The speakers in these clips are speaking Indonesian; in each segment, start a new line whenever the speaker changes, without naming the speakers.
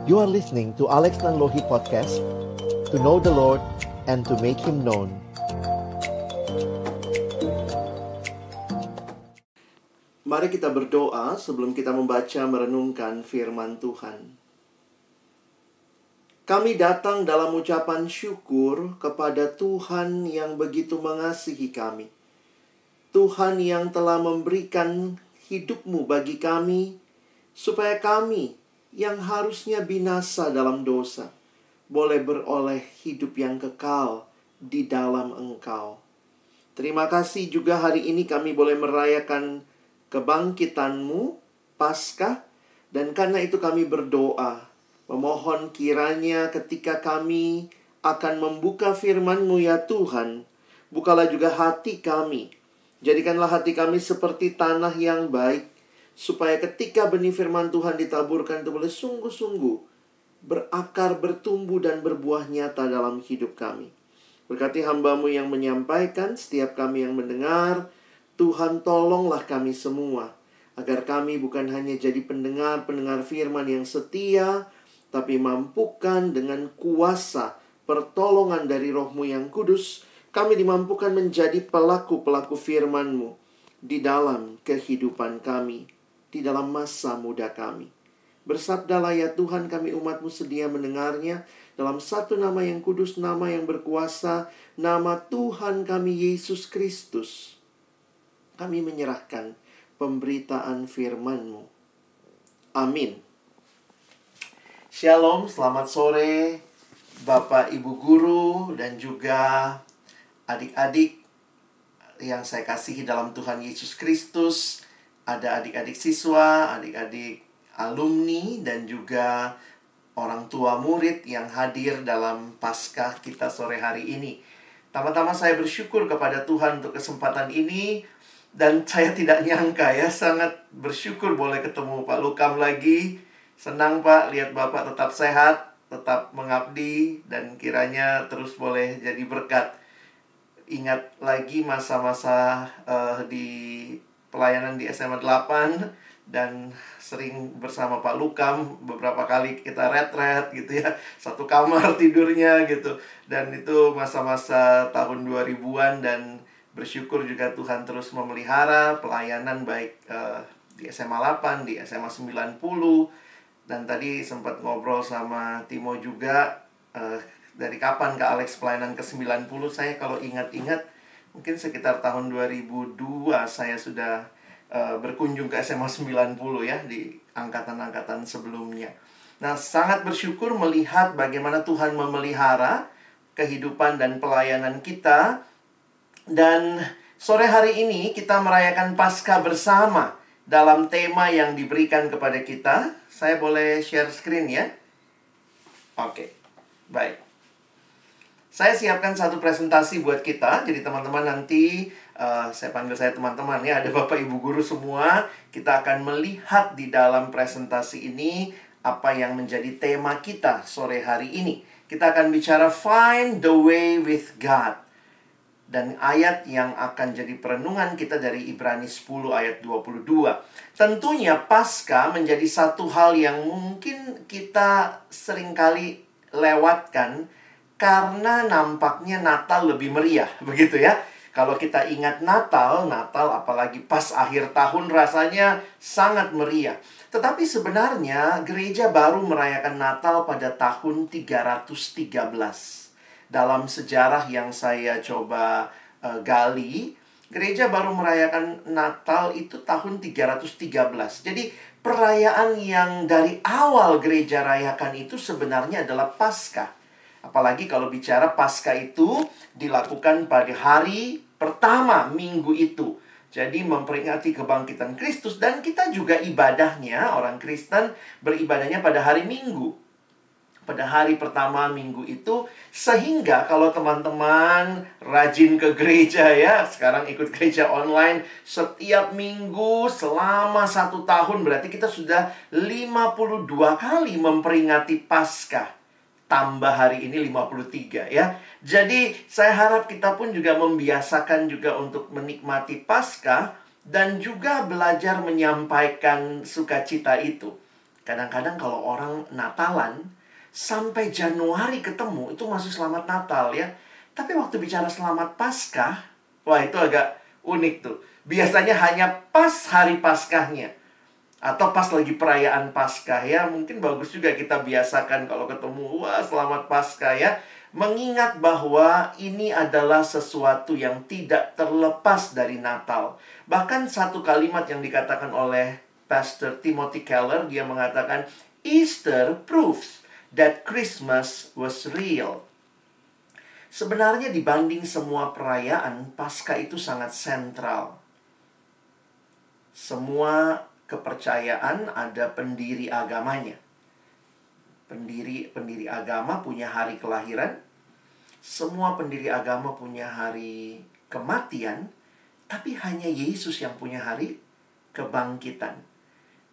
You are listening to Alex Nanlohi Podcast, to know the Lord and to make Him known. Mari kita berdoa sebelum kita membaca merenungkan firman Tuhan. Kami datang dalam ucapan syukur kepada Tuhan yang begitu mengasihi kami. Tuhan yang telah memberikan hidup-Mu bagi kami, supaya kami yang harusnya binasa dalam dosa boleh beroleh hidup yang kekal di dalam Engkau. Terima kasih juga hari ini kami boleh merayakan kebangkitan-Mu, Paskah, dan karena itu kami berdoa, memohon kiranya ketika kami akan membuka firman-Mu ya Tuhan, bukalah juga hati kami. Jadikanlah hati kami seperti tanah yang baik, supaya ketika benih firman Tuhan ditaburkan itu boleh sungguh-sungguh berakar, bertumbuh, dan berbuah nyata dalam hidup kami. Berkati hamba-Mu yang menyampaikan, setiap kami yang mendengar. Tuhan, tolonglah kami semua, agar kami bukan hanya jadi pendengar-pendengar firman yang setia, tapi mampukan dengan kuasa pertolongan dari Roh-Mu yang kudus, kami dimampukan menjadi pelaku-pelaku firman-Mu di dalam kehidupan kami, di dalam masa muda kami. Bersabdalah ya Tuhan, kami umat-Mu sedia mendengarnya dalam satu nama yang kudus, nama yang berkuasa, nama Tuhan kami Yesus Kristus. Kami menyerahkan pemberitaan firman-Mu. Amin. Shalom, selamat sore Bapak Ibu Guru dan juga adik-adik yang saya kasihi dalam Tuhan Yesus Kristus. Ada adik-adik siswa, adik-adik alumni, dan juga orang tua murid yang hadir dalam Paskah kita sore hari ini. Pertama-tama saya bersyukur kepada Tuhan untuk kesempatan ini. Dan saya tidak nyangka ya, sangat bersyukur boleh ketemu Pak Lukam lagi. Senang Pak, lihat Bapak tetap sehat, tetap mengabdi, dan kiranya terus boleh jadi berkat. Ingat lagi masa-masa di pelayanan di SMA 8, dan sering bersama Pak Lukam, beberapa kali kita retret gitu ya, satu kamar tidurnya gitu. Dan itu masa-masa tahun 2000-an, dan bersyukur juga Tuhan terus memelihara pelayanan baik di SMA 8, di SMA 90. Dan tadi sempat ngobrol sama Timo juga, dari kapan Kak Alex pelayanan ke 90. Saya kalau ingat-ingat mungkin sekitar tahun 2002 saya sudah berkunjung ke SMA 90 ya, di angkatan-angkatan sebelumnya. Nah, sangat bersyukur melihat bagaimana Tuhan memelihara kehidupan dan pelayanan kita. Dan sore hari ini kita merayakan Paskah bersama dalam tema yang diberikan kepada kita. Saya boleh share screen ya? Oke, baik. Saya siapkan satu presentasi buat kita. Jadi teman-teman nanti, saya panggil saya teman-teman ya, ada Bapak Ibu Guru semua. Kita akan melihat di dalam presentasi ini apa yang menjadi tema kita sore hari ini. Kita akan bicara Find the Way with God. Dan ayat yang akan jadi perenungan kita dari Ibrani 10 ayat 22. Tentunya Paskah menjadi satu hal yang mungkin kita seringkali lewatkan, karena nampaknya Natal lebih meriah, begitu ya. Kalau kita ingat Natal apalagi pas akhir tahun rasanya sangat meriah. Tetapi sebenarnya gereja baru merayakan Natal pada tahun 313. Dalam sejarah yang saya coba gali, gereja baru merayakan Natal itu tahun 313. Jadi perayaan yang dari awal gereja rayakan itu sebenarnya adalah Paskah. Apalagi kalau bicara Paskah itu dilakukan pada hari pertama minggu itu. Jadi memperingati kebangkitan Kristus. Dan kita juga ibadahnya, orang Kristen beribadahnya pada hari Minggu, pada hari pertama minggu itu. Sehingga kalau teman-teman rajin ke gereja ya, sekarang ikut gereja online setiap minggu selama 1 tahun, berarti kita sudah 52 kali memperingati Paskah. Tambah hari ini 53 ya. Jadi saya harap kita pun juga membiasakan juga untuk menikmati Paskah, dan juga belajar menyampaikan sukacita itu. Kadang-kadang kalau orang Natalan, sampai Januari ketemu, itu masih selamat Natal ya. Tapi waktu bicara selamat Paskah, wah itu agak unik tuh. Biasanya hanya pas hari Paskahnya. Atau pas lagi perayaan Paskah ya. Mungkin bagus juga kita biasakan kalau ketemu, wah selamat Paskah ya. Mengingat bahwa ini adalah sesuatu yang tidak terlepas dari Natal. Bahkan satu kalimat yang dikatakan oleh Pastor Timothy Keller, dia mengatakan, Easter proves that Christmas was real. Sebenarnya dibanding semua perayaan, Paskah itu sangat sentral. Semua kepercayaan ada pendiri agamanya. Pendiri agama punya hari kelahiran. Semua pendiri agama punya hari kematian. Tapi hanya Yesus yang punya hari kebangkitan.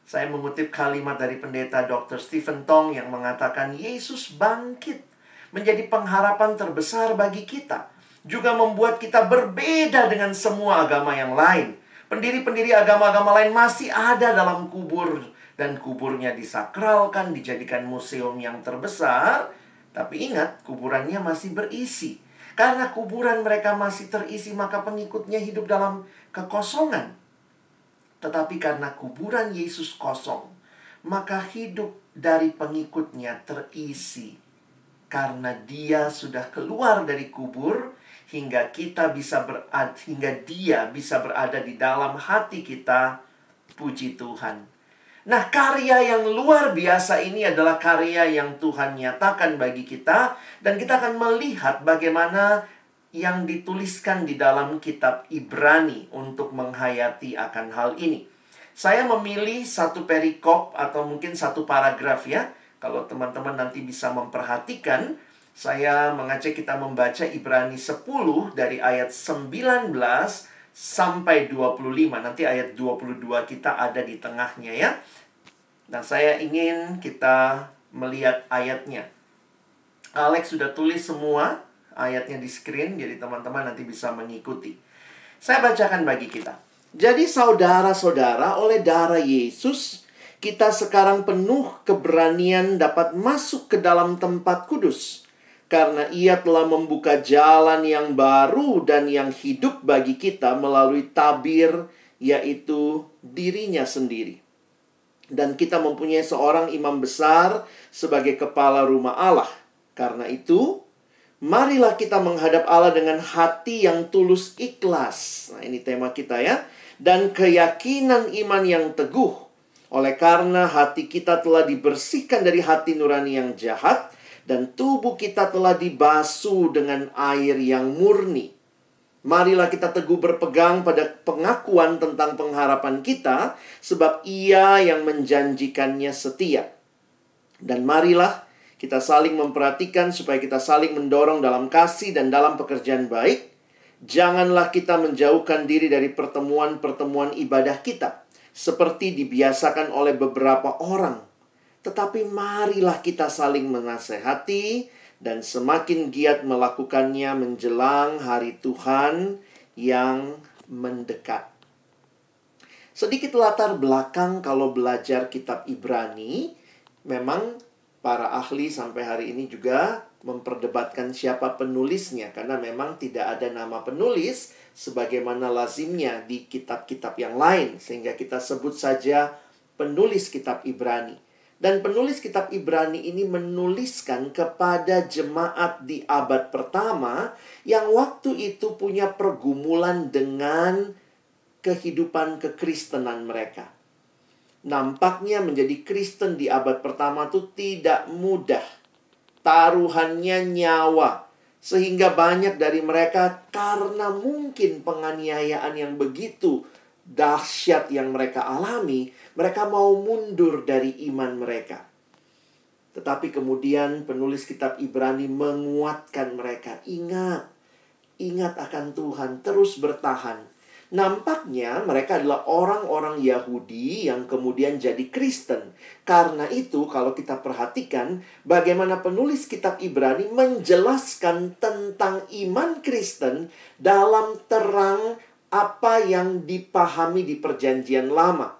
Saya mengutip kalimat dari pendeta Dr. Stephen Tong yang mengatakan, Yesus bangkit menjadi pengharapan terbesar bagi kita. Juga membuat kita berbeda dengan semua agama yang lain. Pendiri-pendiri agama-agama lain masih ada dalam kubur. Dan kuburnya disakralkan, dijadikan museum yang terbesar. Tapi ingat, kuburannya masih berisi. Karena kuburan mereka masih terisi, maka pengikutnya hidup dalam kekosongan. Tetapi karena kuburan Yesus kosong, maka hidup dari pengikutnya terisi. Karena dia sudah keluar dari kubur, hingga dia bisa berada di dalam hati kita. Puji Tuhan. Nah, karya yang luar biasa ini adalah karya yang Tuhan nyatakan bagi kita. Dan kita akan melihat bagaimana yang dituliskan di dalam kitab Ibrani untuk menghayati akan hal ini. Saya memilih satu perikop atau mungkin satu paragraf ya. Kalau teman-teman nanti bisa memperhatikan, saya mengajak kita membaca Ibrani 10 dari ayat 19 sampai 25. Nanti ayat 22 kita ada di tengahnya ya. Nah, saya ingin kita melihat ayatnya. Alex sudah tulis semua ayatnya di screen, jadi teman-teman nanti bisa mengikuti. Saya bacakan bagi kita. Jadi saudara-saudara, oleh darah Yesus, kita sekarang penuh keberanian dapat masuk ke dalam tempat kudus. Karena ia telah membuka jalan yang baru dan yang hidup bagi kita melalui tabir, yaitu dirinya sendiri. Dan kita mempunyai seorang imam besar sebagai kepala rumah Allah. Karena itu, marilah kita menghadap Allah dengan hati yang tulus ikhlas. Nah, ini tema kita ya. Dan keyakinan iman yang teguh. Oleh karena hati kita telah dibersihkan dari hati nurani yang jahat. Dan tubuh kita telah dibasuh dengan air yang murni. Marilah kita teguh berpegang pada pengakuan tentang pengharapan kita. Sebab ia yang menjanjikannya setia. Dan marilah kita saling memperhatikan supaya kita saling mendorong dalam kasih dan dalam pekerjaan baik. Janganlah kita menjauhkan diri dari pertemuan-pertemuan ibadah kita. Seperti dibiasakan oleh beberapa orang. Tetapi marilah kita saling menasehati dan semakin giat melakukannya menjelang hari Tuhan yang mendekat. Sedikit latar belakang kalau belajar kitab Ibrani, memang para ahli sampai hari ini juga memperdebatkan siapa penulisnya. Karena memang tidak ada nama penulis sebagaimana lazimnya di kitab-kitab yang lain. Sehingga kita sebut saja penulis kitab Ibrani. Dan penulis kitab Ibrani ini menuliskan kepada jemaat di abad pertama yang waktu itu punya pergumulan dengan kehidupan kekristenan mereka. Nampaknya menjadi Kristen di abad pertama itu tidak mudah. Taruhannya nyawa. Sehingga banyak dari mereka karena mungkin penganiayaan yang begitu dahsyat yang mereka alami, mereka mau mundur dari iman mereka. Tetapi kemudian penulis kitab Ibrani menguatkan mereka. Ingat akan Tuhan, terus bertahan. Nampaknya mereka adalah orang-orang Yahudi yang kemudian jadi Kristen. Karena itu kalau kita perhatikan bagaimana penulis kitab Ibrani menjelaskan tentang iman Kristen dalam terang apa yang dipahami di perjanjian lama.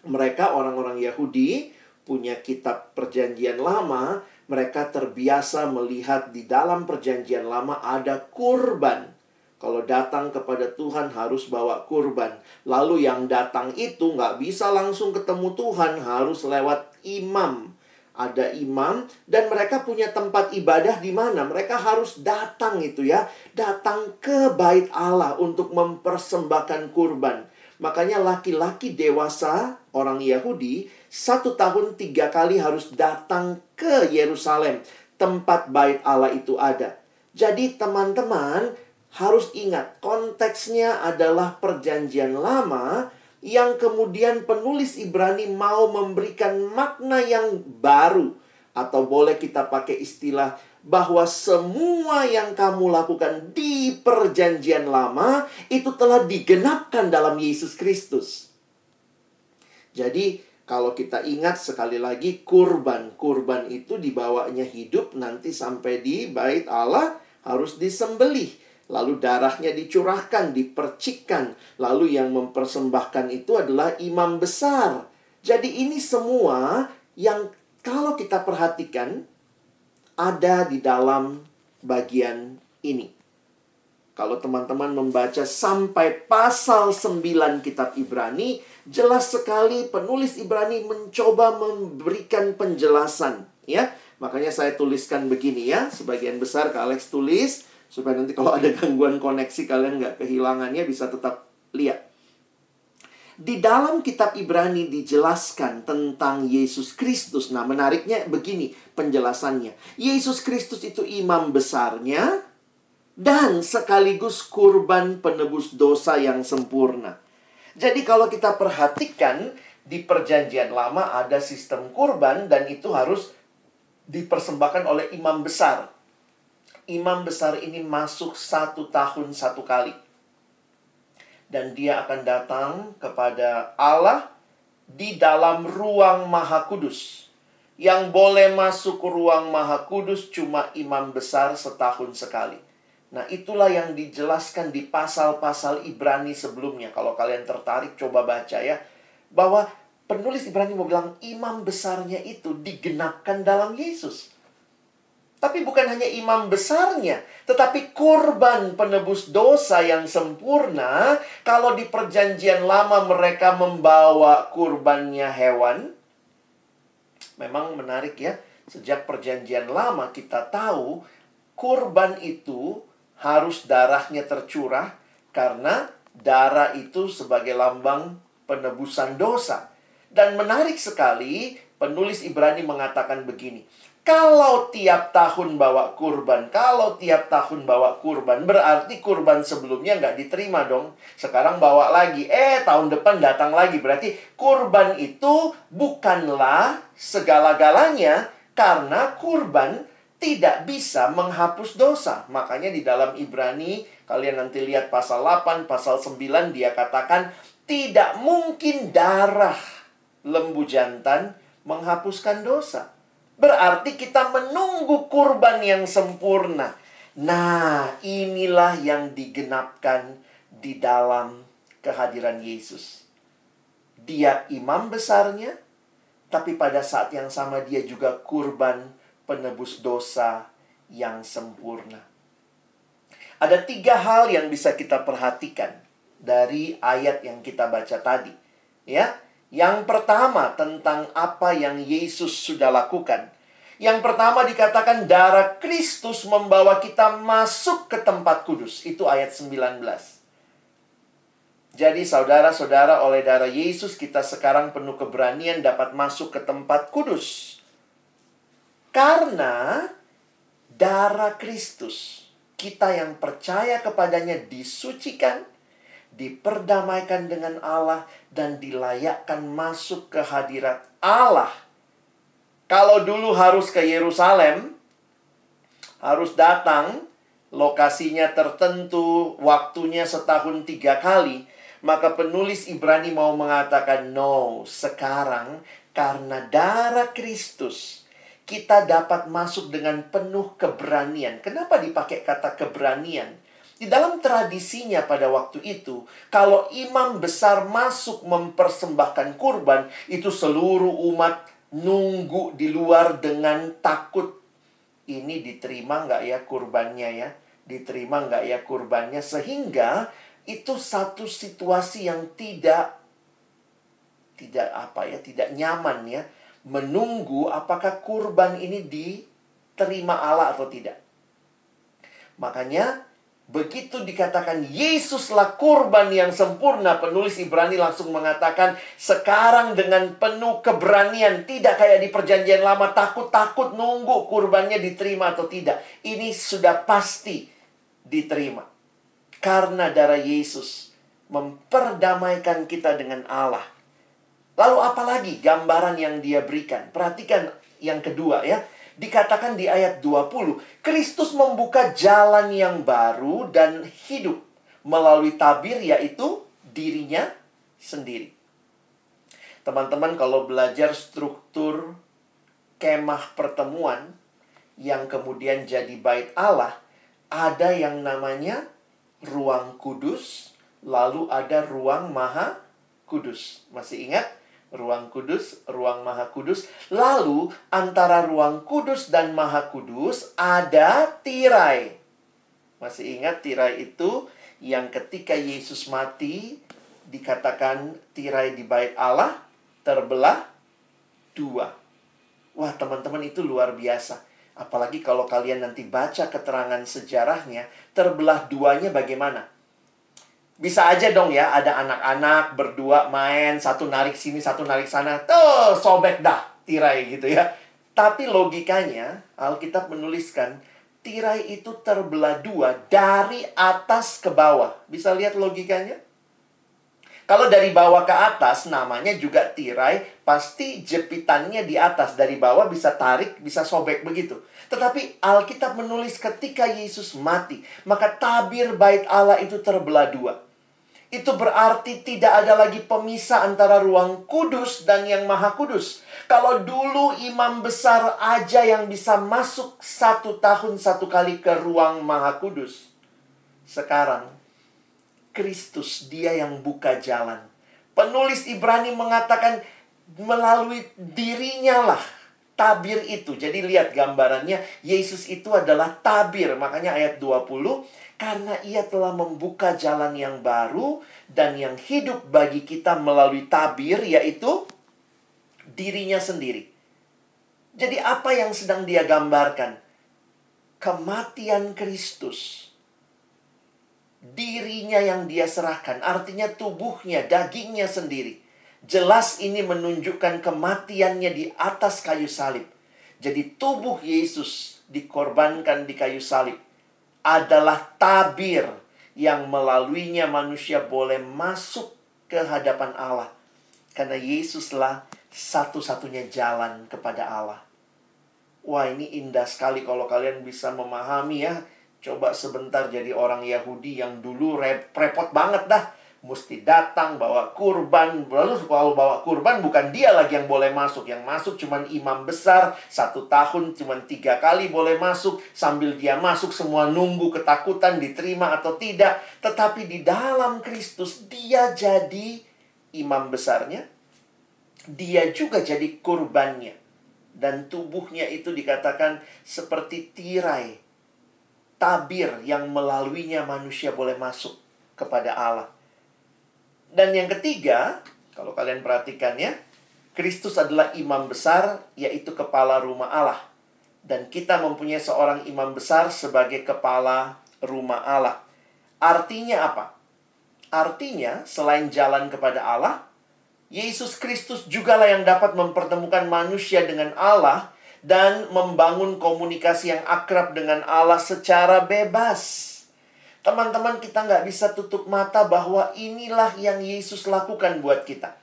Mereka orang-orang Yahudi punya kitab Perjanjian Lama, mereka terbiasa melihat di dalam Perjanjian Lama ada kurban. Kalau datang kepada Tuhan harus bawa kurban. Lalu yang datang itu nggak bisa langsung ketemu Tuhan, harus lewat imam. Ada imam dan mereka punya tempat ibadah di mana mereka harus datang itu ya. Datang ke bait Allah untuk mempersembahkan kurban. Makanya laki-laki dewasa orang Yahudi 1 tahun 3 kali harus datang ke Yerusalem. Tempat bait Allah itu ada. Jadi teman-teman harus ingat konteksnya adalah Perjanjian Lama yang kemudian penulis Ibrani mau memberikan makna yang baru. Atau boleh kita pakai istilah bahwa semua yang kamu lakukan di Perjanjian Lama itu telah digenapkan dalam Yesus Kristus. Jadi kalau kita ingat sekali lagi kurban. Kurban itu dibawanya hidup nanti sampai di bait Allah harus disembelih. Lalu darahnya dicurahkan, dipercikkan. Lalu yang mempersembahkan itu adalah imam besar. Jadi ini semua yang kalau kita perhatikan ada di dalam bagian ini. Kalau teman-teman membaca sampai pasal 9 kitab Ibrani, jelas sekali penulis Ibrani mencoba memberikan penjelasan. Ya, makanya saya tuliskan begini ya. Sebagian besar Kak Alex tulis. Supaya nanti kalau ada gangguan koneksi kalian nggak kehilangannya bisa tetap lihat. Di dalam kitab Ibrani dijelaskan tentang Yesus Kristus. Nah menariknya begini penjelasannya. Yesus Kristus itu imam besarnya dan sekaligus kurban penebus dosa yang sempurna. Jadi kalau kita perhatikan di Perjanjian Lama ada sistem kurban dan itu harus dipersembahkan oleh imam besar. Imam besar ini masuk 1 tahun 1 kali. Dan dia akan datang kepada Allah di dalam ruang Maha Kudus. Yang boleh masuk ke ruang Maha Kudus cuma imam besar setahun sekali. Nah itulah yang dijelaskan di pasal-pasal Ibrani sebelumnya. Kalau kalian tertarik coba baca ya. Bahwa penulis Ibrani mau bilang imam besarnya itu digenapkan dalam Yesus. Tapi bukan hanya imam besarnya, tetapi kurban penebus dosa yang sempurna. Kalau di Perjanjian Lama mereka membawa kurbannya hewan. Memang menarik ya. Sejak Perjanjian Lama kita tahu kurban itu harus darahnya tercurah. Karena darah itu sebagai lambang penebusan dosa. Dan menarik sekali penulis Ibrani mengatakan begini. Kalau tiap tahun bawa kurban, berarti kurban sebelumnya nggak diterima dong. Sekarang bawa lagi, tahun depan datang lagi. Berarti kurban itu bukanlah segala-galanya, karena kurban tidak bisa menghapus dosa. Makanya di dalam Ibrani, kalian nanti lihat pasal 8, pasal 9, dia katakan, tidak mungkin darah lembu jantan menghapuskan dosa. Berarti kita menunggu kurban yang sempurna. Nah, inilah yang digenapkan di dalam kehadiran Yesus. Dia imam besarnya, tapi pada saat yang sama dia juga kurban penebus dosa yang sempurna. Ada 3 hal yang bisa kita perhatikan dari ayat yang kita baca tadi. Ya. Yang pertama tentang apa yang Yesus sudah lakukan. Yang pertama dikatakan darah Kristus membawa kita masuk ke tempat kudus. Itu ayat 19. Jadi saudara-saudara, oleh darah Yesus kita sekarang penuh keberanian dapat masuk ke tempat kudus. Karena darah Kristus, kita yang percaya kepadanya disucikan, diperdamaikan dengan Allah, dan dilayakkan masuk ke hadirat Allah. Kalau dulu harus ke Yerusalem, harus datang, lokasinya tertentu, waktunya setahun 3 kali, maka penulis Ibrani mau mengatakan, no, sekarang karena darah Kristus, kita dapat masuk dengan penuh keberanian. Kenapa dipakai kata keberanian? Di dalam tradisinya pada waktu itu, kalau imam besar masuk mempersembahkan kurban, itu seluruh umat nunggu di luar dengan takut. Ini diterima nggak ya kurbannya ya? Diterima nggak ya kurbannya? Sehingga itu satu situasi yang tidak nyaman ya. Menunggu apakah kurban ini diterima Allah atau tidak. Makanya begitu dikatakan Yesuslah kurban yang sempurna, penulis Ibrani langsung mengatakan sekarang dengan penuh keberanian, tidak kayak di perjanjian lama takut-takut nunggu kurbannya diterima atau tidak. Ini sudah pasti diterima. Karena darah Yesus memperdamaikan kita dengan Allah. Lalu apalagi gambaran yang dia berikan? Perhatikan yang kedua ya. Dikatakan di ayat 20, Kristus membuka jalan yang baru dan hidup melalui tabir, yaitu dirinya sendiri. Teman-teman kalau belajar struktur kemah pertemuan yang kemudian jadi bait Allah, ada yang namanya ruang kudus, lalu ada ruang maha kudus. Masih ingat? Ruang kudus, ruang maha kudus. Lalu antara ruang kudus dan maha kudus ada tirai. Masih ingat tirai itu yang ketika Yesus mati dikatakan tirai di bait Allah terbelah dua. Wah teman-teman, itu luar biasa. Apalagi kalau kalian nanti baca keterangan sejarahnya, terbelah duanya bagaimana? Bisa aja dong ya, ada anak-anak berdua main, satu narik sini, satu narik sana. Tuh, sobek dah tirai gitu ya. Tapi logikanya, Alkitab menuliskan, tirai itu terbelah dua dari atas ke bawah. Bisa lihat logikanya? Kalau dari bawah ke atas, namanya juga tirai, pasti jepitannya di atas. Dari bawah bisa tarik, bisa sobek begitu. Tetapi Alkitab menulis ketika Yesus mati, maka tabir bait Allah itu terbelah dua. Itu berarti tidak ada lagi pemisah antara ruang kudus dan yang maha kudus. Kalau dulu imam besar aja yang bisa masuk 1 tahun 1 kali ke ruang maha kudus, sekarang Kristus dia yang buka jalan. Penulis Ibrani mengatakan melalui dirinya lah tabir itu. Jadi lihat gambarannya, Yesus itu adalah tabir. Makanya ayat 20, karena ia telah membuka jalan yang baru dan yang hidup bagi kita melalui tabir, yaitu dirinya sendiri. Jadi apa yang sedang dia gambarkan? Kematian Kristus. Dirinya yang dia serahkan, artinya tubuhnya, dagingnya sendiri. Jelas ini menunjukkan kematiannya di atas kayu salib. Jadi tubuh Yesus dikorbankan di kayu salib adalah tabir yang melaluinya manusia boleh masuk ke hadapan Allah. Karena Yesuslah satu-satunya jalan kepada Allah. Wah, ini indah sekali kalau kalian bisa memahami ya. Coba sebentar jadi orang Yahudi yang dulu repot banget dah. Mesti datang bawa kurban. Lalu kalau bawa kurban bukan dia lagi yang boleh masuk. Yang masuk cuman imam besar. 1 tahun cuman 3 kali boleh masuk. Sambil dia masuk semua nunggu ketakutan diterima atau tidak. Tetapi di dalam Kristus dia jadi imam besarnya. Dia juga jadi kurbannya. Dan tubuhnya itu dikatakan seperti tirai, tabir yang melaluinya manusia boleh masuk kepada Allah. Dan yang ketiga, kalau kalian perhatikan ya, Kristus adalah imam besar, yaitu kepala rumah Allah. Dan kita mempunyai seorang imam besar sebagai kepala rumah Allah. Artinya apa? Artinya, selain jalan kepada Allah, Yesus Kristus jugalah yang dapat mempertemukan manusia dengan Allah dan membangun komunikasi yang akrab dengan Allah secara bebas. Teman-teman, kita nggak bisa tutup mata bahwa inilah yang Yesus lakukan buat kita.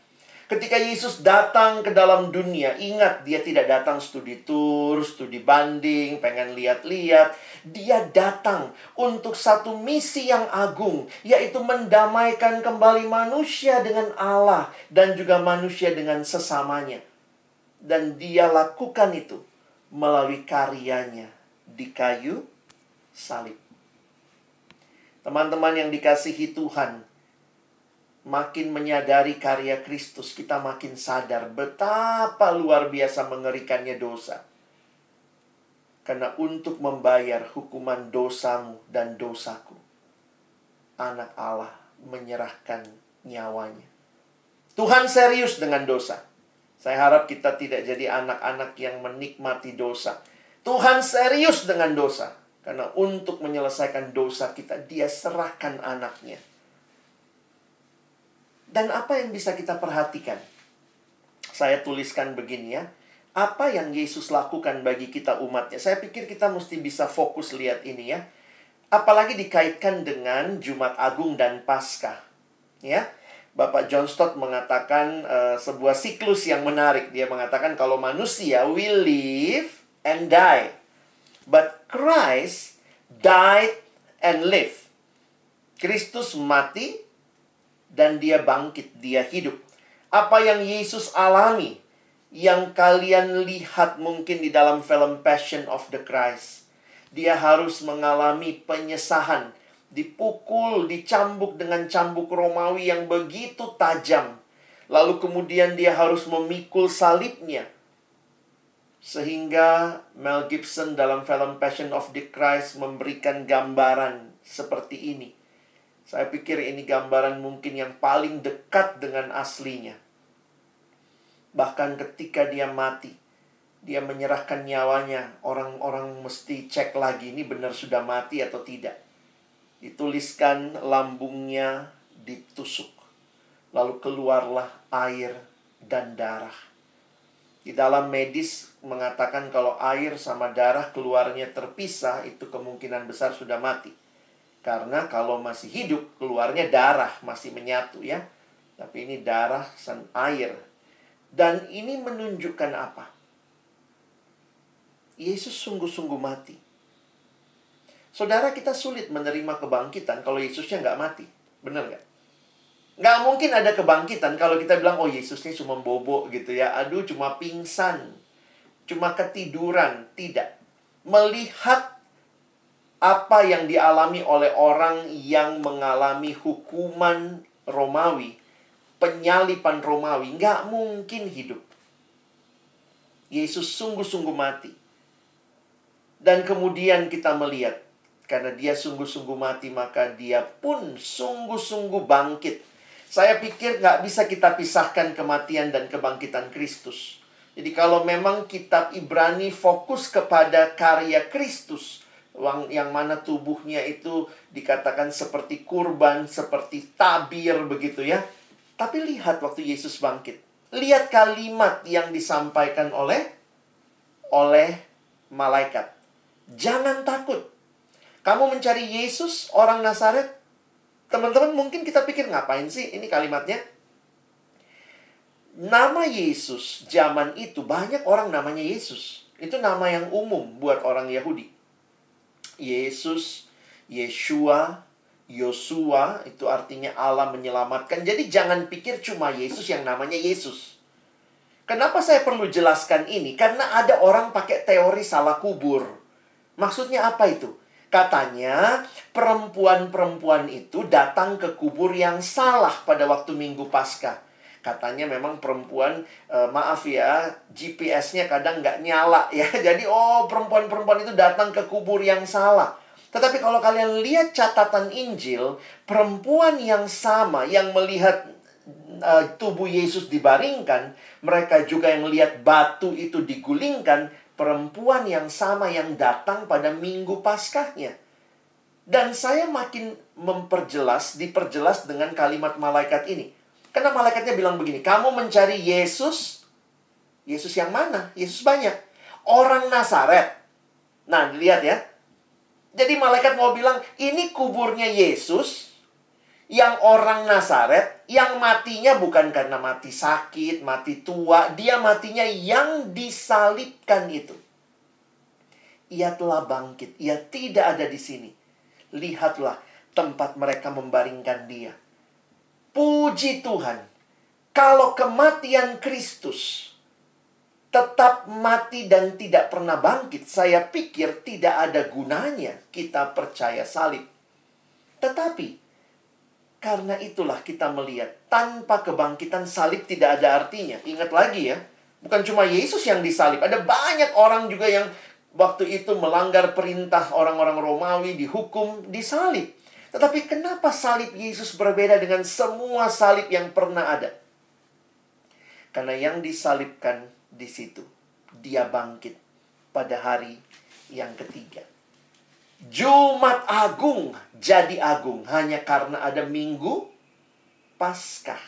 Ketika Yesus datang ke dalam dunia, ingat dia tidak datang studi tour, studi banding, pengen lihat-lihat. Dia datang untuk satu misi yang agung, yaitu mendamaikan kembali manusia dengan Allah dan juga manusia dengan sesamanya. Dan dia lakukan itu melalui karyanya di kayu salib. Teman-teman yang dikasihi Tuhan, makin menyadari karya Kristus, kita makin sadar betapa luar biasa mengerikannya dosa. Karena untuk membayar hukuman dosamu dan dosaku, Anak Allah menyerahkan nyawanya. Tuhan serius dengan dosa. Saya harap kita tidak jadi anak-anak yang menikmati dosa. Tuhan serius dengan dosa. Karena untuk menyelesaikan dosa kita, Dia serahkan anaknya. Dan apa yang bisa kita perhatikan? Saya tuliskan begini ya. Apa yang Yesus lakukan bagi kita umatnya? Saya pikir kita mesti bisa fokus lihat ini ya. Apalagi dikaitkan dengan Jumat Agung dan Paskah. Ya. Bapak John Stott mengatakan sebuah siklus yang menarik. Dia mengatakan kalau manusia will live and die. But Christ died and live. Kristus mati dan Dia bangkit, Dia hidup. Apa yang Yesus alami, yang kalian lihat mungkin di dalam film Passion of the Christ. Dia harus mengalami penyesahan, dipukul, dicambuk dengan cambuk Romawi yang begitu tajam. Lalu kemudian Dia harus memikul salibnya. Sehingga Mel Gibson dalam film Passion of the Christ memberikan gambaran seperti ini. Saya pikir ini gambaran mungkin yang paling dekat dengan aslinya. Bahkan ketika Dia mati, Dia menyerahkan nyawanya. Orang-orang mesti cek lagi, ini benar sudah mati atau tidak. Dituliskan lambungnya ditusuk. Lalu keluarlah air dan darah. Di dalam medis mengatakan kalau air sama darah keluarnya terpisah, itu kemungkinan besar sudah mati. Karena kalau masih hidup, keluarnya darah, masih menyatu ya. Tapi ini darah dan air. Dan ini menunjukkan apa? Yesus sungguh-sungguh mati. Saudara, kita sulit menerima kebangkitan kalau Yesusnya nggak mati. Benar nggak? Nggak mungkin ada kebangkitan kalau kita bilang, oh Yesusnya cuma bobo gitu ya. Aduh, cuma pingsan. Cuma ketiduran. Tidak. Melihat apa yang dialami oleh orang yang mengalami hukuman Romawi, penyalipan Romawi, nggak mungkin hidup. Yesus sungguh-sungguh mati. Dan kemudian kita melihat, karena Dia sungguh-sungguh mati, maka Dia pun sungguh-sungguh bangkit. Saya pikir nggak bisa kita pisahkan kematian dan kebangkitan Kristus. Jadi kalau memang kitab Ibrani fokus kepada karya Kristus, yang mana tubuhnya itu dikatakan seperti kurban, seperti tabir begitu ya. Tapi lihat waktu Yesus bangkit. Lihat kalimat yang disampaikan oleh malaikat. Jangan takut. Kamu mencari Yesus, orang Nazaret. Teman-teman, mungkin kita pikir ngapain sih ini kalimatnya? Nama Yesus zaman itu banyak orang namanya Yesus. Itu nama yang umum buat orang Yahudi. Yesus, Yeshua, Yosua, itu artinya Allah menyelamatkan. Jadi jangan pikir cuma Yesus yang namanya Yesus. Kenapa saya perlu jelaskan ini? Karena ada orang pakai teori salah kubur. Maksudnya apa itu? Katanya perempuan-perempuan itu datang ke kubur yang salah pada waktu Minggu Paskah. Katanya memang perempuan, maaf ya, GPS-nya kadang nggak nyala ya. Jadi, perempuan-perempuan itu datang ke kubur yang salah. Tetapi kalau kalian lihat catatan Injil, perempuan yang sama yang melihat tubuh Yesus dibaringkan, mereka juga yang melihat batu itu digulingkan, perempuan yang sama yang datang pada Minggu Paskahnya. Dan saya makin diperjelas dengan kalimat malaikat ini. Karena malaikatnya bilang begini, kamu mencari Yesus. Yesus yang mana? Yesus banyak. Orang Nazaret. Nah, lihat ya. Jadi malaikat mau bilang, ini kuburnya Yesus yang orang Nazaret, yang matinya bukan karena mati sakit, mati tua. Dia matinya yang disalibkan itu. Ia telah bangkit. Ia tidak ada di sini. Lihatlah tempat mereka membaringkan Dia. Puji Tuhan, kalau kematian Kristus tetap mati dan tidak pernah bangkit, saya pikir tidak ada gunanya kita percaya salib. Tetapi, Karena itulah kita melihat, tanpa kebangkitan salib tidak ada artinya. Ingat lagi ya, bukan cuma Yesus yang disalib. Ada banyak orang juga yang waktu itu melanggar perintah orang-orang Romawi, dihukum, disalib. Tetapi kenapa salib Yesus berbeda dengan semua salib yang pernah ada? Karena yang disalibkan di situ, dia bangkit pada hari yang ketiga. Jumat Agung jadi agung hanya karena ada Minggu Paskah.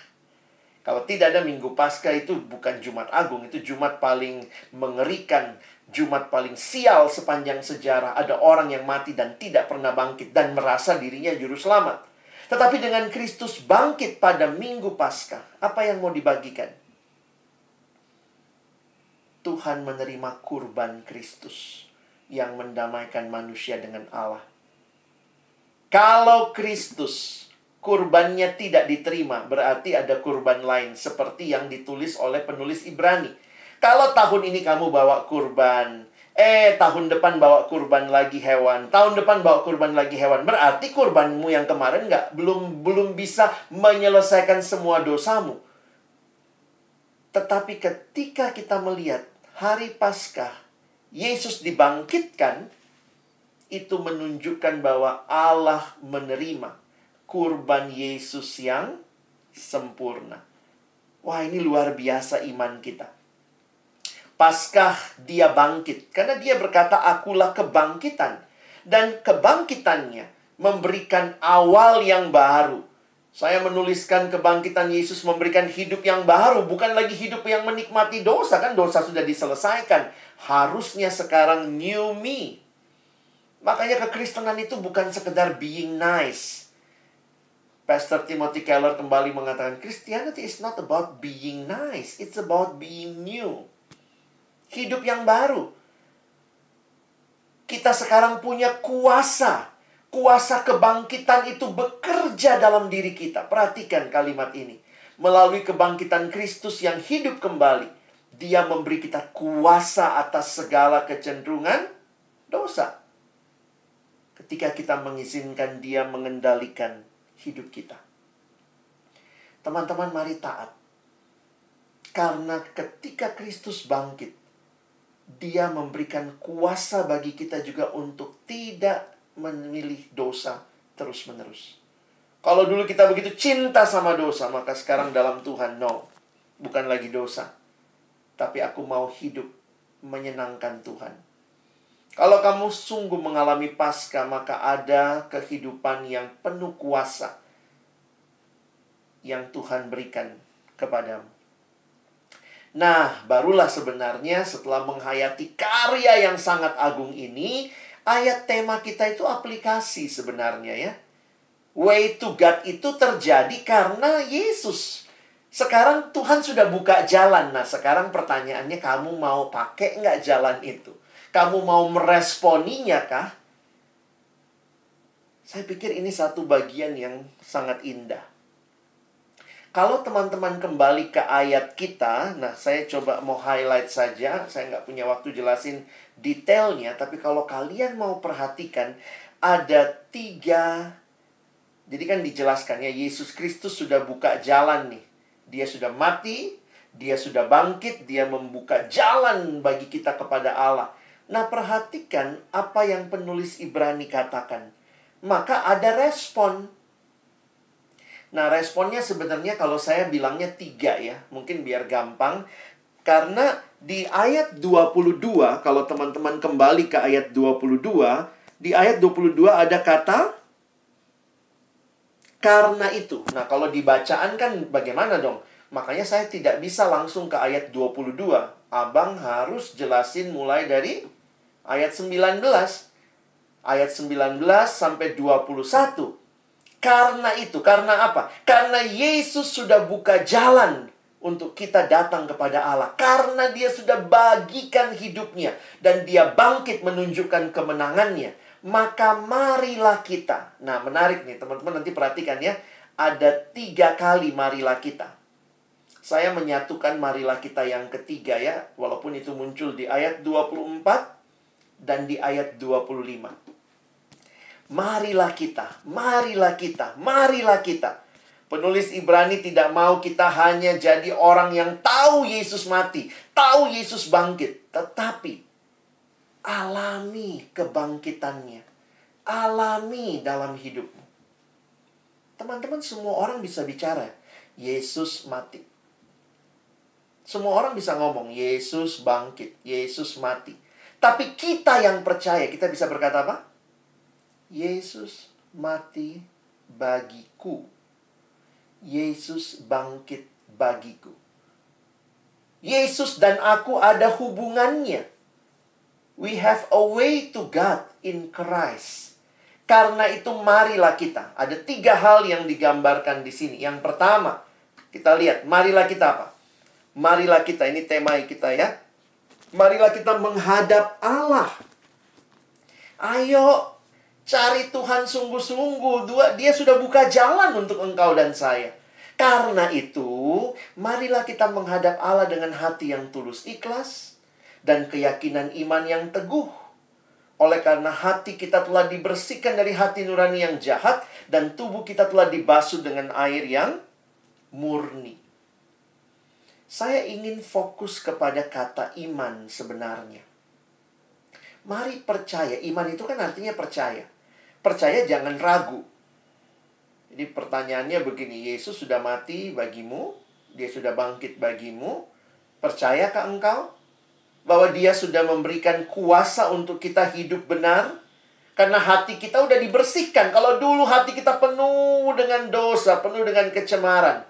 Kalau tidak ada Minggu Paskah, itu bukan Jumat Agung, itu Jumat paling mengerikan, Jumat paling sial sepanjang sejarah. Ada orang yang mati dan tidak pernah bangkit dan merasa dirinya juru selamat. Tetapi dengan Kristus bangkit pada Minggu Paskah, apa yang mau dibagikan? Tuhan menerima kurban Kristus yang mendamaikan manusia dengan Allah. Kalau Kristus kurbannya tidak diterima, berarti ada kurban lain seperti yang ditulis oleh penulis Ibrani. Kalau tahun ini kamu bawa kurban, tahun depan bawa kurban lagi hewan, tahun depan bawa kurban lagi hewan, berarti kurbanmu yang kemarin belum bisa menyelesaikan semua dosamu. Tetapi ketika kita melihat hari Paskah Yesus dibangkitkan, itu menunjukkan bahwa Allah menerima kurban Yesus yang sempurna. Wah, ini luar biasa iman kita. Paskah dia bangkit, karena dia berkata, akulah kebangkitan. Dan kebangkitannya memberikan awal yang baru. Saya menuliskan kebangkitan Yesus memberikan hidup yang baru, bukan lagi hidup yang menikmati dosa. Kan dosa sudah diselesaikan. Harusnya sekarang new me. Makanya kekristenan itu bukan sekedar being nice. Pastor Timothy Keller kembali mengatakan, Christianity is not about being nice. It's about being new. Hidup yang baru. Kita sekarang punya kuasa. Kuasa kebangkitan itu bekerja dalam diri kita. Perhatikan kalimat ini. Melalui kebangkitan Kristus yang hidup kembali, dia memberi kita kuasa atas segala kecenderungan dosa. Ketika kita mengizinkan dia mengendalikan hidup kita. Teman-teman, mari taat. Karena ketika Kristus bangkit, dia memberikan kuasa bagi kita juga untuk tidak memilih dosa terus-menerus. Kalau dulu kita begitu cinta sama dosa, maka sekarang dalam Tuhan, no. Bukan lagi dosa. Tapi aku mau hidup menyenangkan Tuhan. Kalau kamu sungguh mengalami Paskah, maka ada kehidupan yang penuh kuasa yang Tuhan berikan kepadamu. Nah, barulah sebenarnya setelah menghayati karya yang sangat agung ini, ayat tema kita itu aplikasi sebenarnya ya. Way to God itu terjadi karena Yesus. Sekarang Tuhan sudah buka jalan. Nah, sekarang pertanyaannya, kamu mau pakai nggak jalan itu? Kamu mau meresponinya kah? Saya pikir ini satu bagian yang sangat indah. Kalau teman-teman kembali ke ayat kita, nah saya coba mau highlight saja. Saya nggak punya waktu jelasin detailnya. Tapi kalau kalian mau perhatikan, ada 3. Jadi kan dijelaskan ya, Yesus Kristus sudah buka jalan nih. Dia sudah mati, dia sudah bangkit, dia membuka jalan bagi kita kepada Allah. Nah, perhatikan apa yang penulis Ibrani katakan. Maka ada respon. Nah, responnya sebenarnya kalau saya bilangnya 3 ya. Mungkin biar gampang. Karena di ayat 22, kalau teman-teman kembali ke ayat 22, di ayat 22 ada kata karena itu. Nah, kalau dibacaan kan bagaimana dong? Makanya saya tidak bisa langsung ke ayat 22. Abang harus jelasin mulai dari ayat 19. Ayat 19 sampai 21. Karena itu, karena apa? Karena Yesus sudah buka jalan untuk kita datang kepada Allah. Karena dia sudah bagikan hidupnya. Dan dia bangkit menunjukkan kemenangannya. Maka marilah kita. Nah, menarik nih teman-teman, nanti perhatikan ya. Ada 3 kali marilah kita. Saya menyatukan marilah kita yang ketiga ya. Walaupun itu muncul di ayat 24 dan di ayat 25. Marilah kita, marilah kita, marilah kita. Penulis Ibrani tidak mau kita hanya jadi orang yang tahu Yesus mati, tahu Yesus bangkit, tetapi alami kebangkitannya. Alami dalam hidupmu. Teman-teman, semua orang bisa bicara, Yesus mati. Semua orang bisa ngomong, Yesus bangkit, Yesus mati. Tapi kita yang percaya, kita bisa berkata apa? Yesus mati bagiku. Yesus bangkit bagiku. Yesus dan aku ada hubungannya. We have a way to God in Christ. Karena itu marilah kita. Ada 3 hal yang digambarkan di sini. Yang pertama, kita lihat, marilah kita apa? Marilah kita, ini tema kita ya. Marilah kita menghadap Allah. Ayo, cari Tuhan sungguh-sungguh. Dia sudah buka jalan untuk engkau dan saya. Karena itu, marilah kita menghadap Allah dengan hati yang tulus ikhlas dan keyakinan iman yang teguh. Oleh karena hati kita telah dibersihkan dari hati nurani yang jahat dan tubuh kita telah dibasuh dengan air yang murni. Saya ingin fokus kepada kata iman sebenarnya. Mari percaya. Iman itu kan artinya percaya. Percaya jangan ragu. Jadi pertanyaannya begini, Yesus sudah mati bagimu, Dia sudah bangkit bagimu, percayakah engkau bahwa Dia sudah memberikan kuasa untuk kita hidup benar? Karena hati kita udah dibersihkan. Kalau dulu hati kita penuh dengan dosa, penuh dengan kecemaran,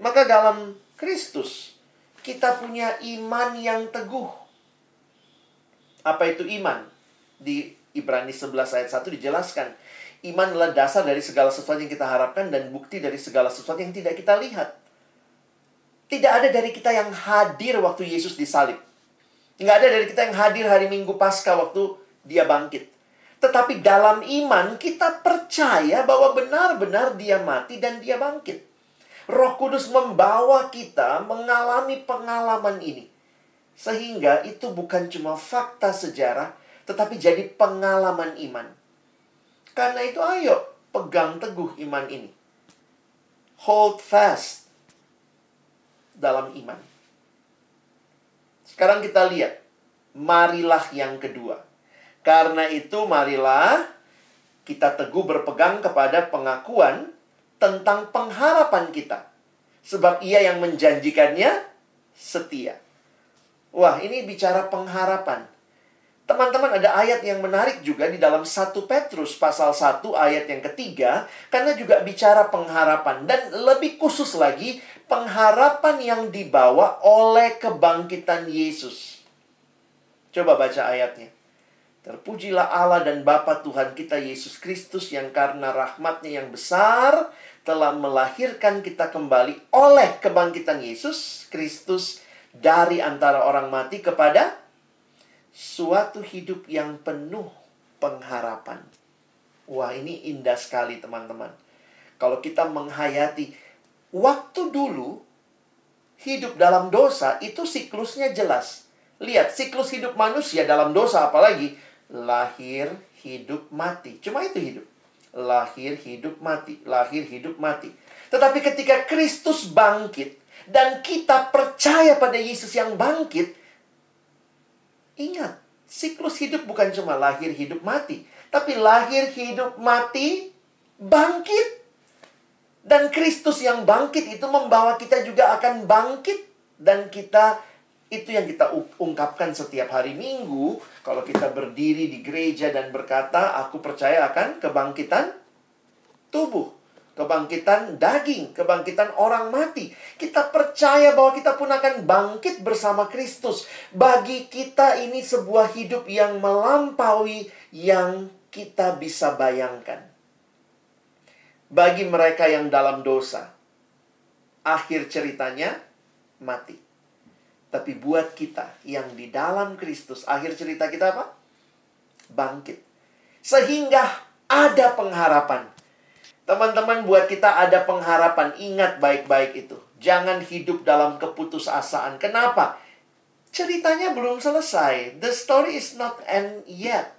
maka dalam Kristus kita punya iman yang teguh. Apa itu iman? Di Ibrani 11 ayat 1 dijelaskan. Iman adalah dasar dari segala sesuatu yang kita harapkan dan bukti dari segala sesuatu yang tidak kita lihat. Tidak ada dari kita yang hadir waktu Yesus disalib. Nggak ada dari kita yang hadir hari Minggu Paskah waktu Dia bangkit. Tetapi dalam iman kita percaya bahwa benar-benar Dia mati dan Dia bangkit. Roh Kudus membawa kita mengalami pengalaman ini. Sehingga itu bukan cuma fakta sejarah, tetapi jadi pengalaman iman. Karena itu ayo pegang teguh iman ini. Hold fast dalam iman. Sekarang kita lihat. Marilah yang kedua. Karena itu marilah kita teguh berpegang kepada pengakuan tentang pengharapan kita. Sebab Ia yang menjanjikannya setia. Wah, ini bicara pengharapan. Teman-teman, ada ayat yang menarik juga di dalam 1 Petrus pasal 1 ayat yang ketiga. Karena juga bicara pengharapan. Dan lebih khusus lagi, pengharapan yang dibawa oleh kebangkitan Yesus. Coba baca ayatnya. Terpujilah Allah dan Bapa Tuhan kita Yesus Kristus yang karena rahmat-Nya yang besar telah melahirkan kita kembali oleh kebangkitan Yesus Kristus dari antara orang mati kepada suatu hidup yang penuh pengharapan. Wah, ini indah sekali teman-teman. Kalau kita menghayati waktu dulu hidup dalam dosa, itu siklusnya jelas. Lihat, siklus hidup manusia dalam dosa apalagi lahir, hidup, mati. Cuma itu hidup. Lahir, hidup, mati. Lahir, hidup, mati. Tetapi ketika Kristus bangkit dan kita percaya pada Yesus yang bangkit, ingat, siklus hidup bukan cuma lahir, hidup, mati. Tapi lahir, hidup, mati, bangkit. Dan Kristus yang bangkit itu membawa kita juga akan bangkit. Dan kita, itu yang kita ungkapkan setiap hari Minggu. Kalau kita berdiri di gereja dan berkata, aku percaya akan kebangkitan tubuh. Kebangkitan daging, kebangkitan orang mati. Kita percaya bahwa kita pun akan bangkit bersama Kristus. Bagi kita ini sebuah hidup yang melampaui yang kita bisa bayangkan. Bagi mereka yang dalam dosa, akhir ceritanya mati. Tapi buat kita yang di dalam Kristus, akhir cerita kita apa? Bangkit. Sehingga ada pengharapan. Teman-teman, buat kita ada pengharapan. Ingat baik-baik itu. Jangan hidup dalam keputusasaan. Kenapa? Ceritanya belum selesai. The story is not end yet.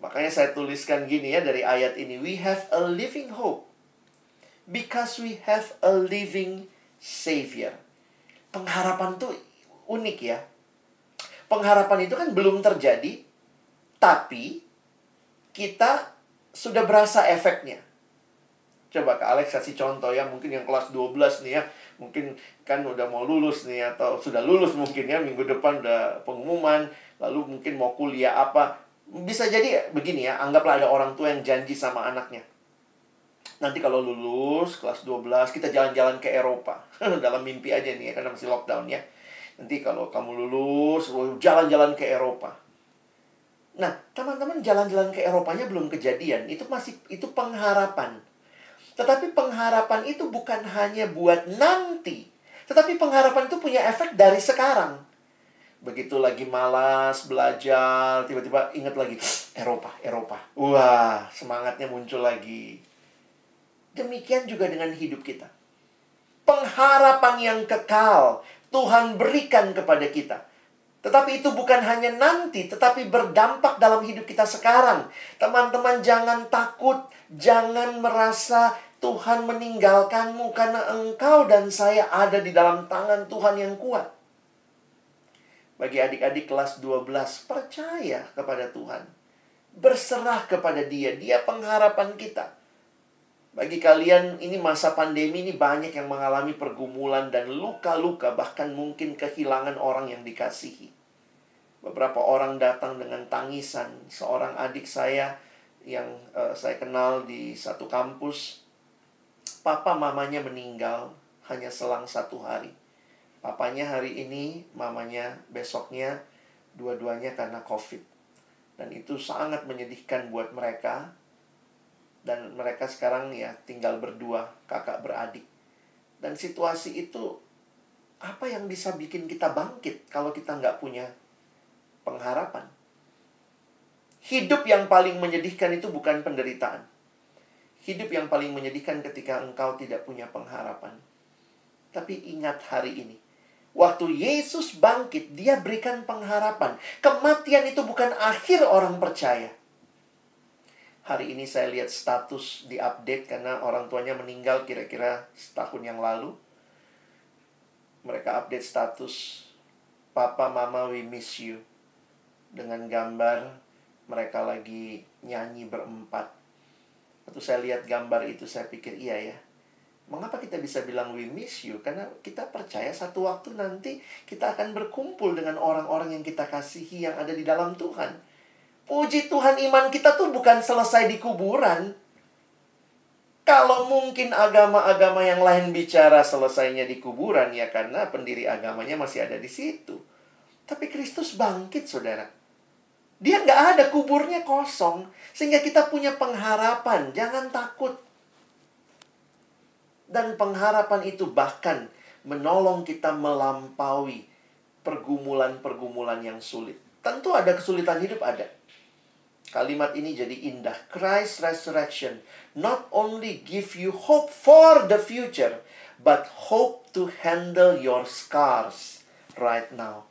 Makanya saya tuliskan gini ya dari ayat ini. We have a living hope. Because we have a living Savior. Pengharapan tuh unik ya. Pengharapan itu kan belum terjadi, tapi kita sudah berasa efeknya. Coba Kak Alex kasih contoh ya, mungkin yang kelas 12 nih ya. Mungkin kan udah mau lulus nih, atau sudah lulus mungkin ya, minggu depan udah pengumuman. Lalu mungkin mau kuliah apa. Bisa jadi begini ya, anggaplah ada orang tua yang janji sama anaknya. Nanti kalau lulus, kelas 12, kita jalan-jalan ke Eropa. Dalam mimpi aja nih ya, karena masih lockdown ya. Nanti kalau kamu lulus, jalan-jalan ke Eropa. Nah, teman-teman, jalan-jalan ke Eropanya belum kejadian. Itu pengharapan. Tetapi pengharapan itu bukan hanya buat nanti. Tetapi pengharapan itu punya efek dari sekarang. Begitu lagi malas belajar, tiba-tiba ingat lagi, Eropa. Wah, semangatnya muncul lagi. Demikian juga dengan hidup kita. Pengharapan yang kekal Tuhan berikan kepada kita. Tetapi itu bukan hanya nanti, tetapi berdampak dalam hidup kita sekarang. Teman-teman, jangan takut, jangan merasa Tuhan meninggalkanmu, karena engkau dan saya ada di dalam tangan Tuhan yang kuat. Bagi adik-adik kelas 12, percaya kepada Tuhan. Berserah kepada Dia. Dia pengharapan kita. Bagi kalian, ini masa pandemi ini banyak yang mengalami pergumulan dan luka-luka, bahkan mungkin kehilangan orang yang dikasihi. Beberapa orang datang dengan tangisan. Seorang adik saya yang saya kenal di satu kampus, papa mamanya meninggal hanya selang 1 hari. Papanya hari ini, mamanya besoknya, dua-duanya karena COVID. Dan itu sangat menyedihkan buat mereka. Dan mereka sekarang ya tinggal berdua, kakak beradik. Dan situasi itu, apa yang bisa bikin kita bangkit kalau kita nggak punya pengharapan? Hidup yang paling menyedihkan itu bukan penderitaan. Hidup yang paling menyedihkan ketika engkau tidak punya pengharapan. Tapi ingat hari ini. Waktu Yesus bangkit, Dia berikan pengharapan. Kematian itu bukan akhir orang percaya. Hari ini saya lihat status diupdate karena orang tuanya meninggal kira-kira setahun yang lalu. Mereka update status, Papa, Mama, we miss you. Dengan gambar mereka lagi nyanyi berempat. Waktu saya lihat gambar itu, saya pikir, iya ya. Mengapa kita bisa bilang we miss you? Karena kita percaya satu waktu nanti kita akan berkumpul dengan orang-orang yang kita kasihi yang ada di dalam Tuhan. Puji Tuhan, iman kita tuh bukan selesai di kuburan. Kalau mungkin agama-agama yang lain bicara selesainya di kuburan, ya karena pendiri agamanya masih ada di situ. Tapi Kristus bangkit, saudara. Dia nggak ada, kuburnya kosong. Sehingga kita punya pengharapan. Jangan takut. Dan pengharapan itu bahkan menolong kita melampaui pergumulan-pergumulan yang sulit. Tentu ada kesulitan hidup, ada. Kalimat ini jadi indah. Christ's resurrection not only give you hope for the future, but hope to handle your scars right now.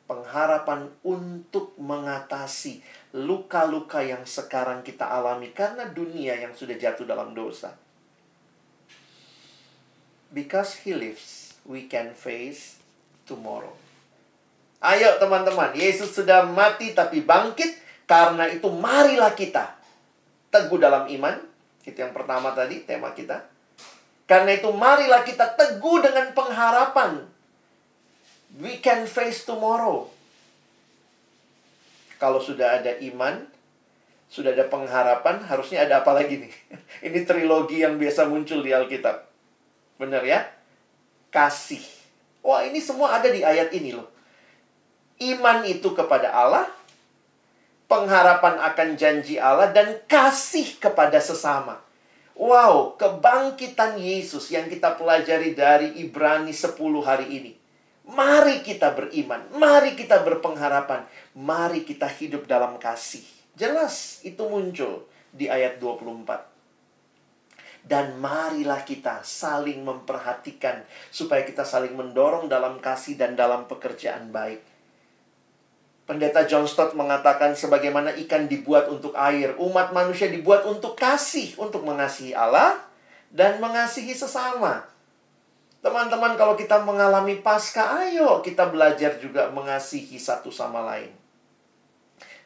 Pengharapan untuk mengatasi luka-luka yang sekarang kita alami karena dunia yang sudah jatuh dalam dosa. Because He lives, we can face tomorrow. Ayo teman-teman, Yesus sudah mati tapi bangkit. Karena itu marilah kita teguh dalam iman. Itu yang pertama tadi, tema kita. Karena itu marilah kita teguh dengan pengharapan. We can face tomorrow. Kalau sudah ada iman, sudah ada pengharapan, harusnya ada apa lagi nih? Ini trilogi yang biasa muncul di Alkitab. Benar ya? Kasih. Wah, ini semua ada di ayat ini loh. Iman itu kepada Allah, pengharapan akan janji Allah, dan kasih kepada sesama. Wow, kebangkitan Yesus yang kita pelajari dari Ibrani 10 hari ini. Mari kita beriman, mari kita berpengharapan, mari kita hidup dalam kasih. Jelas itu muncul di ayat 24. Dan marilah kita saling memperhatikan supaya kita saling mendorong dalam kasih dan dalam pekerjaan baik. Pendeta John Stott mengatakan sebagaimana ikan dibuat untuk air, umat manusia dibuat untuk kasih, untuk mengasihi Allah dan mengasihi sesama. Teman-teman, kalau kita mengalami Paskah, ayo kita belajar juga mengasihi satu sama lain.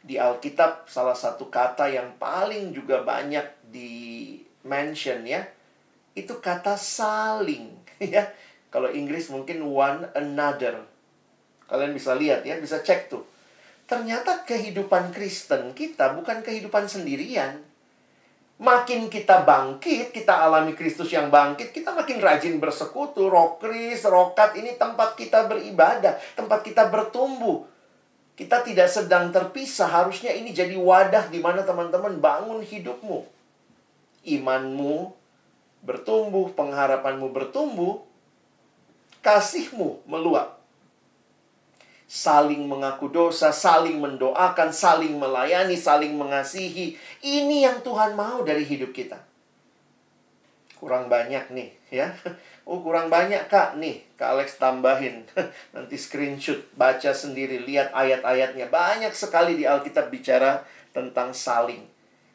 Di Alkitab, salah satu kata yang paling juga banyak di-mention ya, itu kata saling. Ya, kalau Inggris mungkin one another. Kalian bisa lihat ya, bisa cek tuh. Ternyata kehidupan Kristen kita bukan kehidupan sendirian. Makin kita bangkit, kita alami Kristus yang bangkit, kita makin rajin bersekutu. Rokris, rokat, ini tempat kita beribadah, tempat kita bertumbuh. Kita tidak sedang terpisah. Harusnya ini jadi wadah di mana teman-teman bangun hidupmu. Imanmu bertumbuh, pengharapanmu bertumbuh, kasihmu meluap. Saling mengaku dosa, saling mendoakan, saling melayani, saling mengasihi. Ini yang Tuhan mau dari hidup kita. Kurang banyak nih, ya. Oh, kurang banyak, Kak. Nih, Kak Alex tambahin. Nanti screenshot, baca sendiri, lihat ayat-ayatnya. Banyak sekali di Alkitab bicara tentang saling.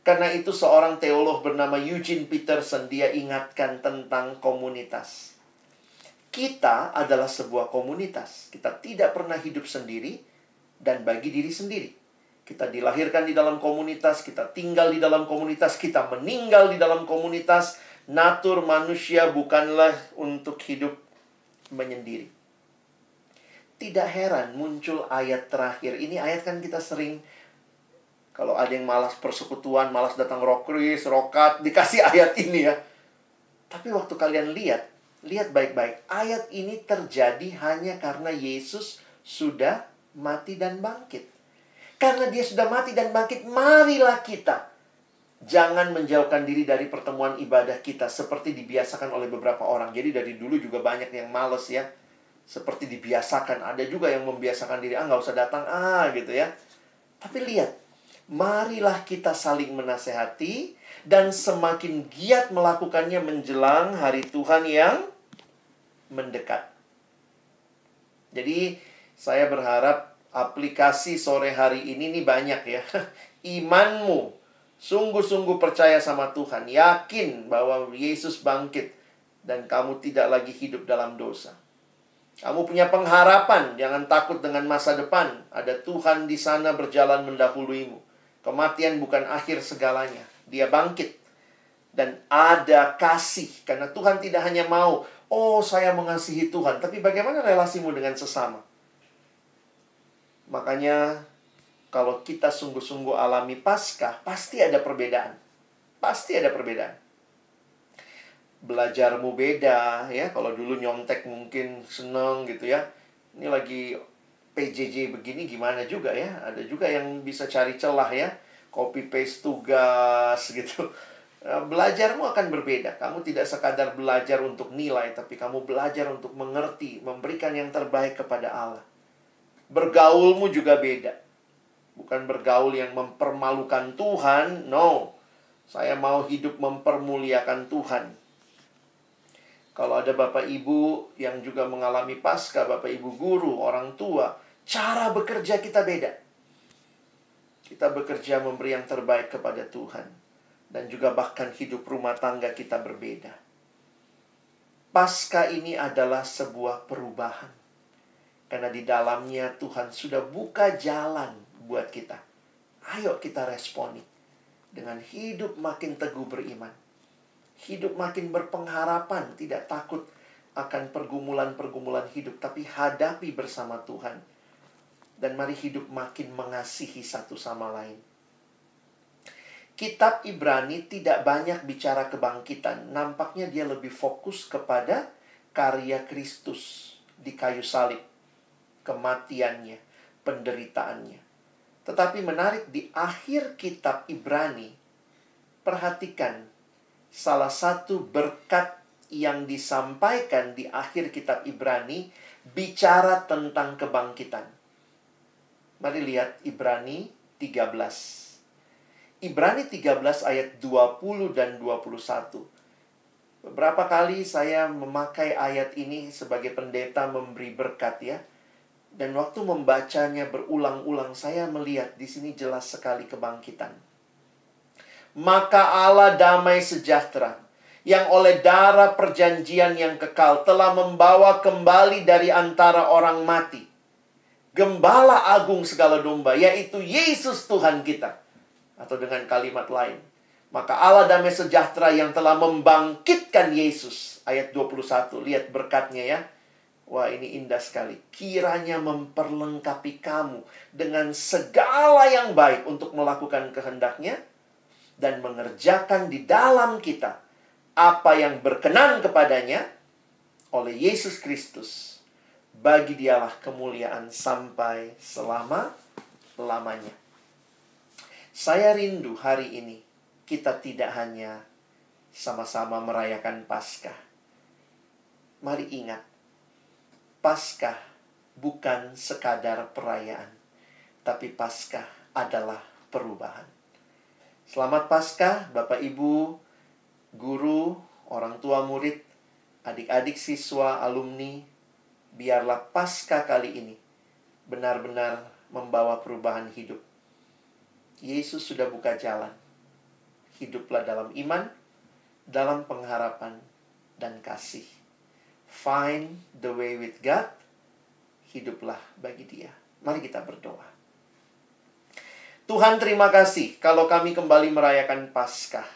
Karena itu seorang teolog bernama Eugene Peterson, dia ingatkan tentang komunitas. Kita adalah sebuah komunitas. Kita tidak pernah hidup sendiri dan bagi diri sendiri. Kita dilahirkan di dalam komunitas, kita tinggal di dalam komunitas, kita meninggal di dalam komunitas. Natur manusia bukanlah untuk hidup menyendiri. Tidak heran muncul ayat terakhir. Ini ayat kan kita sering, kalau ada yang malas persekutuan, malas datang rokris, rokat, dikasih ayat ini ya. Tapi waktu kalian lihat baik-baik. Ayat ini terjadi hanya karena Yesus sudah mati dan bangkit. Karena dia sudah mati dan bangkit, marilah kita jangan menjauhkan diri dari pertemuan ibadah kita seperti dibiasakan oleh beberapa orang. Jadi dari dulu juga banyak yang males ya. Seperti dibiasakan. Ada juga yang membiasakan diri, nggak usah datang, gitu ya. Tapi lihat, marilah kita saling menasehati dan semakin giat melakukannya menjelang hari Tuhan yang mendekat. Jadi saya berharap aplikasi sore hari ini nih banyak ya. Imanmu sungguh-sungguh percaya sama Tuhan, yakin bahwa Yesus bangkit dan kamu tidak lagi hidup dalam dosa. Kamu punya pengharapan, jangan takut dengan masa depan. Ada Tuhan di sana berjalan mendahuluimu. Kematian bukan akhir segalanya. Dia bangkit. Dan ada kasih. Karena Tuhan tidak hanya mau, oh saya mengasihi Tuhan. Tapi bagaimana relasimu dengan sesama? Makanya kalau kita sungguh-sungguh alami Paskah, pasti ada perbedaan. Pasti ada perbedaan. Belajarmu beda ya. Kalau dulu nyontek mungkin seneng gitu ya. Ini lagi PJJ begini gimana juga ya. Ada juga yang bisa cari celah ya. Copy paste tugas gitu. Belajarmu akan berbeda. Kamu tidak sekadar belajar untuk nilai, tapi kamu belajar untuk mengerti, memberikan yang terbaik kepada Allah. Bergaulmu juga beda. Bukan bergaul yang mempermalukan Tuhan. No. Saya mau hidup mempermuliakan Tuhan. Kalau ada Bapak Ibu yang juga mengalami Paskah, Bapak Ibu guru, orang tua, cara bekerja kita beda. Kita bekerja memberi yang terbaik kepada Tuhan. Dan juga bahkan hidup rumah tangga kita berbeda. Paskah ini adalah sebuah perubahan. Karena di dalamnya Tuhan sudah buka jalan buat kita. Ayo kita responi. Dengan hidup makin teguh beriman. Hidup makin berpengharapan, tidak takut akan pergumulan-pergumulan hidup, tapi hadapi bersama Tuhan. Dan mari hidup makin mengasihi satu sama lain. Kitab Ibrani tidak banyak bicara kebangkitan. Nampaknya dia lebih fokus kepada karya Kristus di kayu salib. Kematiannya, penderitaannya. Tetapi menarik di akhir kitab Ibrani, perhatikan salah satu berkat yang disampaikan di akhir kitab Ibrani bicara tentang kebangkitan. Mari lihat Ibrani 13. Ibrani 13 ayat 20 dan 21. Beberapa kali saya memakai ayat ini sebagai pendeta memberi berkat ya. Dan waktu membacanya berulang-ulang saya melihat di sini jelas sekali kebangkitan. Maka Allah damai sejahtera yang oleh darah perjanjian yang kekal telah membawa kembali dari antara orang mati Gembala agung segala domba, yaitu Yesus Tuhan kita. Atau dengan kalimat lain, maka Allah damai sejahtera yang telah membangkitkan Yesus. Ayat 21, lihat berkatnya ya. Wah, ini indah sekali. Kiranya memperlengkapi kamu dengan segala yang baik untuk melakukan kehendaknya dan mengerjakan di dalam kita apa yang berkenan kepadanya oleh Yesus Kristus. Bagi dialah kemuliaan sampai selama-lamanya. Saya rindu hari ini kita tidak hanya sama-sama merayakan Paskah. Mari ingat, Paskah bukan sekadar perayaan, tapi Paskah adalah perubahan. Selamat Paskah, Bapak Ibu, guru, orang tua murid, adik-adik siswa, alumni. Biarlah Paskah kali ini benar-benar membawa perubahan hidup. Yesus sudah buka jalan. Hiduplah dalam iman, dalam pengharapan, dan kasih. Find the way with God. Hiduplah bagi Dia. Mari kita berdoa. Tuhan, terima kasih kalau kami kembali merayakan Paskah.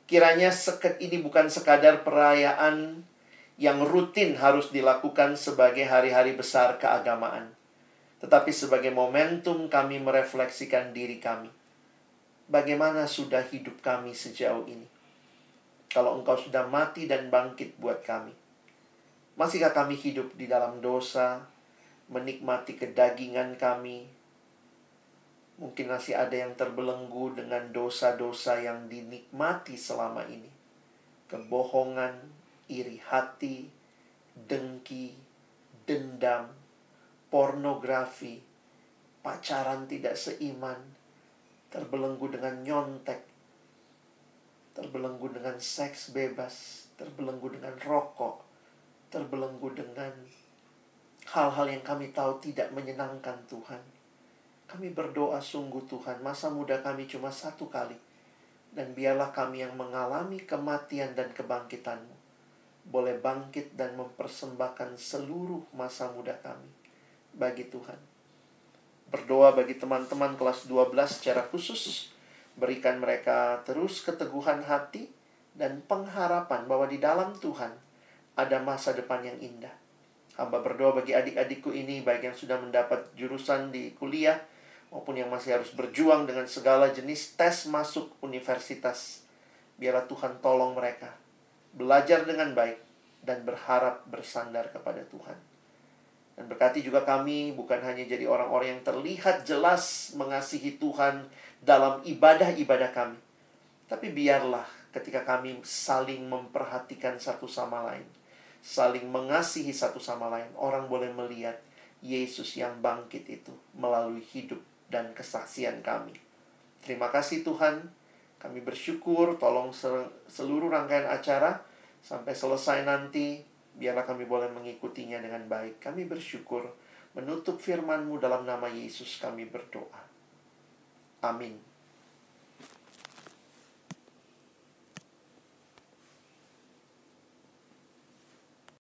Kiranya ini bukan sekadar perayaan yang rutin harus dilakukan sebagai hari-hari besar keagamaan, tetapi sebagai momentum kami merefleksikan diri kami. Bagaimana sudah hidup kami sejauh ini? Kalau Engkau sudah mati dan bangkit buat kami, masihkah kami hidup di dalam dosa, menikmati kedagingan kami? Mungkin masih ada yang terbelenggu dengan dosa-dosa yang dinikmati selama ini. Kebohongan, iri hati, dengki, dendam, pornografi, pacaran tidak seiman, terbelenggu dengan nyontek, terbelenggu dengan seks bebas, terbelenggu dengan rokok, terbelenggu dengan hal-hal yang kami tahu tidak menyenangkan Tuhan. Kami berdoa sungguh Tuhan, masa muda kami cuma 1 kali, dan biarlah kami yang mengalami kematian dan kebangkitan-Mu boleh bangkit dan mempersembahkan seluruh masa muda kami bagi Tuhan. Berdoa bagi teman-teman kelas 12 secara khusus. Berikan mereka terus keteguhan hati dan pengharapan bahwa di dalam Tuhan ada masa depan yang indah. Hamba berdoa bagi adik-adikku ini, baik yang sudah mendapat jurusan di kuliah maupun yang masih harus berjuang dengan segala jenis tes masuk universitas. Biarlah Tuhan tolong mereka belajar dengan baik dan berharap bersandar kepada Tuhan. Dan berkati juga kami bukan hanya jadi orang-orang yang terlihat jelas mengasihi Tuhan dalam ibadah-ibadah kami, tapi biarlah ketika kami saling memperhatikan satu sama lain, saling mengasihi satu sama lain, orang boleh melihat Yesus yang bangkit itu melalui hidup dan kesaksian kami. Terima kasih Tuhan. Kami bersyukur, tolong seluruh rangkaian acara sampai selesai nanti, biarlah kami boleh mengikutinya dengan baik. Kami bersyukur, menutup firman-Mu dalam nama Yesus kami berdoa. Amin.